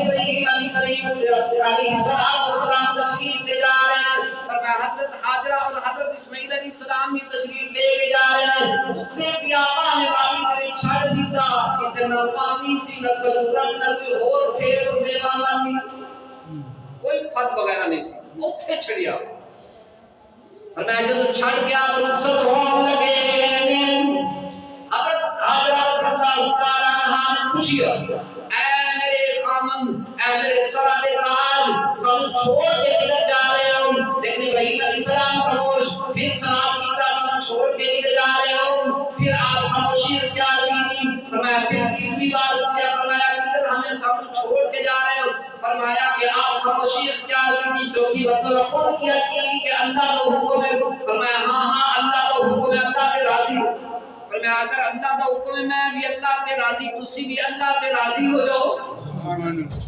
ابراہیم علیہ السلام تشریف لے جا رہے ہیں. فرمایا حضرت ہاجرہ اور حضرت اسماعیل علیہ السلام بھی تشریف لے کے جا رہے ہیں. اتنے پیابا نے والی کرے چھڑ دیتا کہ نہ پانی سی نہ کھجورت نہ کوئی اور پھیر میوہ مندی کوئی پھل وغیرہ نہیں سی. اتنے چھڑیا فرمایا جب چھڑ گیا رخصت ہونے لگے حضرت ہاجرہ رضی اللہ تعالیٰ عنہا نے پوچھا اے میرے خامن اے میرے سرد تاج سانو چھوڑ کے کدھر جا رہے ہو؟ لیکن ابراہیم علیہ السلام خاموش. پھر سوال کیتا سانو چھوڑ کے کدھر جا رہے ہو؟ پھر آپ خاموشی اختیار کی. فرمایا پھر تیسری بار پوچھا فرمایا کدھر ہمیں سانو چھوڑ کے جا رہے ہو؟ فرمایا کہ آپ خاموشی اختیار کی. چوتھی بات خود کیا کہ اللہ کا حکم ہے. فرمایا ہاں اللہ کا حکم ہے اللہ کے راضی. فرمایا اگر اللہ کا حکم ہے میں بھی اللہ کے راضی تسی بھی اللہ کے راضی ہو جاؤ.